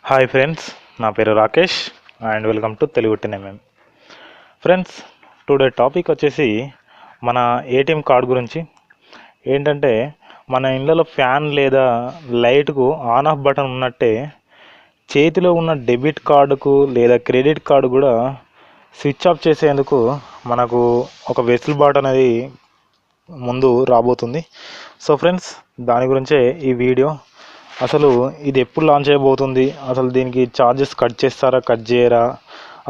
Hi friends, నా పేరు Rakesh and welcome to Telugu TMM. Friends, today topic వచ్చేసి మన ఏటీఎం కార్డు గురించి. ఏంటంటే మన ఇళ్ళలో ఫ్యాన్ లేదా లైట్కు ఆన్ ఆఫ్ బటన్ ఉన్నట్టే చేతిలో ఉన్న డెబిట్ కార్డుకు లేదా క్రెడిట్ కార్డు కూడా స్విచ్ ఆఫ్ చేసేందుకు మనకు ఒక వెసులుబాటు అనేది ముందు రాబోతుంది. సో ఫ్రెండ్స్, దాని గురించే ఈ వీడియో. అసలు ఇది ఎప్పుడు లాంచ్ అయిపోతుంది, అసలు దీనికి ఛార్జెస్ కట్ చేస్తారా కట్ చేయరా,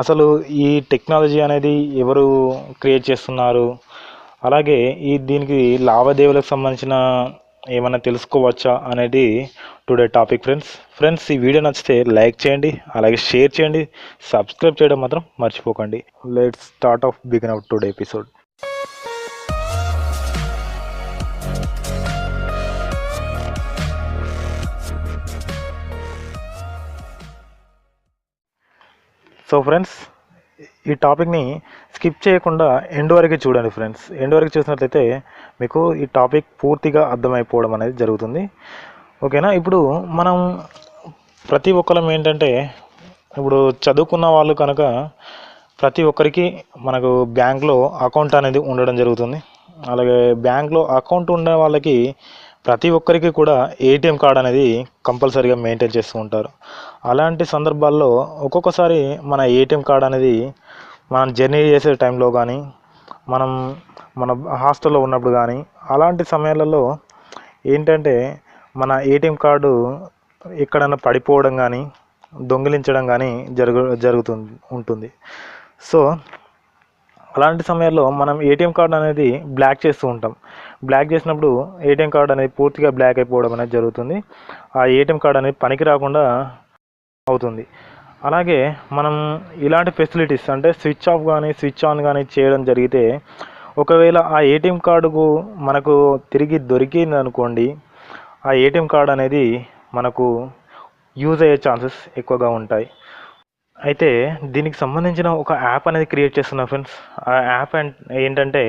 అసలు ఈ టెక్నాలజీ అనేది ఎవరు క్రియేట్ చేస్తున్నారు, అలాగే దీనికి లావాదేవీలకు సంబంధించిన ఏమైనా తెలుసుకోవచ్చా అనేది టుడే టాపిక్. ఫ్రెండ్స్ ఈ వీడియో నచ్చితే లైక్ చేయండి, అలాగే షేర్ చేయండి, సబ్స్క్రైబ్ చేయడం మాత్రం మర్చిపోకండి. Let's start of begin out today episode. So friends, ఈ టాపిక్ని స్కిప్ చేయకుండా ఎండ్ వరకు చూడండి ఫ్రెండ్స్. ఎండ్ వరకు చూసినట్లయితే మీకు ఈ టాపిక్ పూర్తిగా అర్థమైపోవడం అనేది జరుగుతుంది. ఓకేనా? ఇప్పుడు మనం ప్రతి ఒక్కరం ఏంటంటే, ఇప్పుడు చదువుకున్న వాళ్ళు కనుక ప్రతి ఒక్కరికి మనకు బ్యాంక్లో అకౌంట్ అనేది ఉండడం జరుగుతుంది. అలాగే బ్యాంక్లో అకౌంట్ ఉండే వాళ్ళకి ప్రతి ఒక్కరికి కూడా ఏటీఎం కార్డ్ అనేది కంపల్సరీగా మెయింటైన్ చేస్తూ ఉంటారు. అలాంటి సందర్భాల్లో ఒక్కొక్కసారి మన ఏటీఎం కార్డ్ అనేది మనం జర్నీ చేసే టైంలో కానీ, మన హాస్టల్లో ఉన్నప్పుడు కానీ, అలాంటి సమయాలలో ఏంటంటే మన ఏటీఎం కార్డు ఎక్కడైనా పడిపోవడం కానీ, దొంగిలించడం కానీ ఉంటుంది. సో అలాంటి సమయాల్లో మనం ఏటీఎం కార్డు అనేది బ్లాక్ చేస్తూ ఉంటాం. బ్లాక్ చేసినప్పుడు ఏటీఎం కార్డు అనేది పూర్తిగా బ్లాక్ అయిపోవడం అనేది జరుగుతుంది. ఆ ఏటీఎం కార్డు అనేది పనికి రాకుండా అవుతుంది. అలాగే మనం ఇలాంటి ఫెసిలిటీస్ అంటే స్విచ్ ఆఫ్ కానీ స్విచ్ ఆన్ కానీ చేయడం జరిగితే, ఒకవేళ ఆ ఏటీఎం కార్డుకు మనకు తిరిగి దొరికింది అనుకోండి, ఆ ఏటీఎం కార్డు అనేది మనకు యూజ్ అయ్యే ఛాన్సెస్ ఎక్కువగా ఉంటాయి. అయితే దీనికి సంబంధించిన ఒక యాప్ అనేది క్రియేట్ చేస్తున్నారు ఫ్రెండ్స్. ఆ యాప్ ఏంటంటే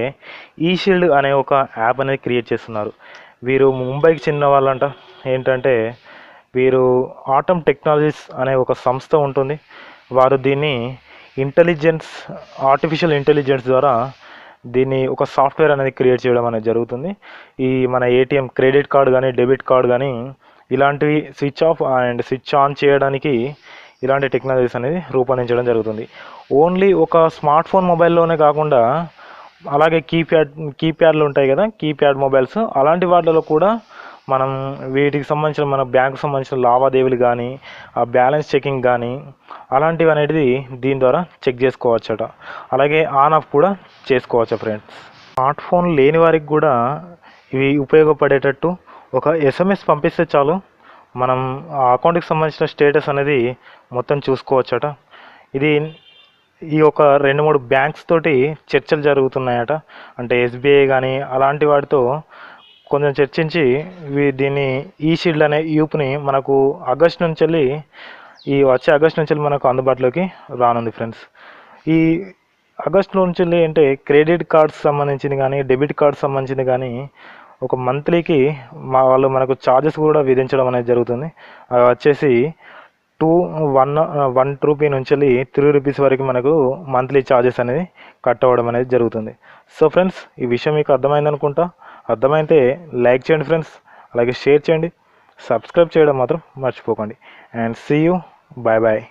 ఈషీల్డ్ అనే ఒక యాప్ అనేది క్రియేట్ చేస్తున్నారు. వీరు ముంబైకి చెందిన వాళ్ళంట. ఏంటంటే వీరు ఆటమ్ టెక్నాలజీస్ అనే ఒక సంస్థ ఉంటుంది. వారు దీన్ని ఆర్టిఫిషియల్ ఇంటెలిజెన్స్ ద్వారా దీన్ని ఒక సాఫ్ట్వేర్ అనేది క్రియేట్ చేయడం అనేది జరుగుతుంది. ఈ మన ఏటీఎం క్రెడిట్ కార్డు కానీ డెబిట్ కార్డు కానీ ఇలాంటివి switch off and switch on చేయడానికి ఇలాంటి టెక్నాలజీస్ అనేది రూపొందించడం జరుగుతుంది. ఓన్లీ ఒక స్మార్ట్ ఫోన్ మొబైల్లోనే కాకుండా, అలాగే కీప్యాడ్లు ఉంటాయి కదా, కీప్యాడ్ మొబైల్స్, అలాంటి వాటిలో కూడా మనం వీటికి సంబంధించిన మన బ్యాంకు సంబంధించిన లావాదేవీలు కానీ, ఆ బ్యాలెన్స్ చెకింగ్ కానీ అలాంటివి అనేది దీని ద్వారా చెక్ చేసుకోవచ్చట. అలాగే ఆన్ ఆఫ్ కూడా చేసుకోవచ్చు ఫ్రెండ్స్. స్మార్ట్ ఫోన్ లేని వారికి కూడా ఇవి ఉపయోగపడేటట్టు ఒక ఎస్ఎంఎస్ పంపిస్తే చాలు, మనం ఆ అకౌంట్కి సంబంధించిన స్టేటస్ అనేది మొత్తం చూసుకోవచ్చట. ఈ ఒక 2-3 బ్యాంక్స్ తోటి చర్చలు జరుగుతున్నాయట. అంటే ఎస్బీఐ కానీ అలాంటి వాటితో కొంచెం చర్చించి దీన్ని ఈషీల్డ్ అనే యాప్ని మనకు ఆగస్టు నుంచి మనకు అందుబాటులోకి రానుంది ఫ్రెండ్స్. ఈ ఆగస్టు నుంచి అంటే క్రెడిట్ కార్డ్స్ సంబంధించింది కానీ డెబిట్ కార్డ్స్ సంబంధించింది కానీ ఒక మంత్లీకి వాళ్ళు మనకు ఛార్జెస్ కూడా విధించడం అనేది జరుగుతుంది. అవి వచ్చేసి 1 రూపీ నుంచి 3 రూపీస్ వరకు మనకు మంత్లీ ఛార్జెస్ అనేది కట్ అవ్వడం అనేది జరుగుతుంది. సో ఫ్రెండ్స్, ఈ విషయం మీకు అర్థమైంది అనుకుంటా. అర్థమైతే లైక్ చేయండి ఫ్రెండ్స్, అలాగే షేర్ చేయండి, సబ్స్క్రైబ్ చేయడం మాత్రం మర్చిపోకండి. And see you, bye bye.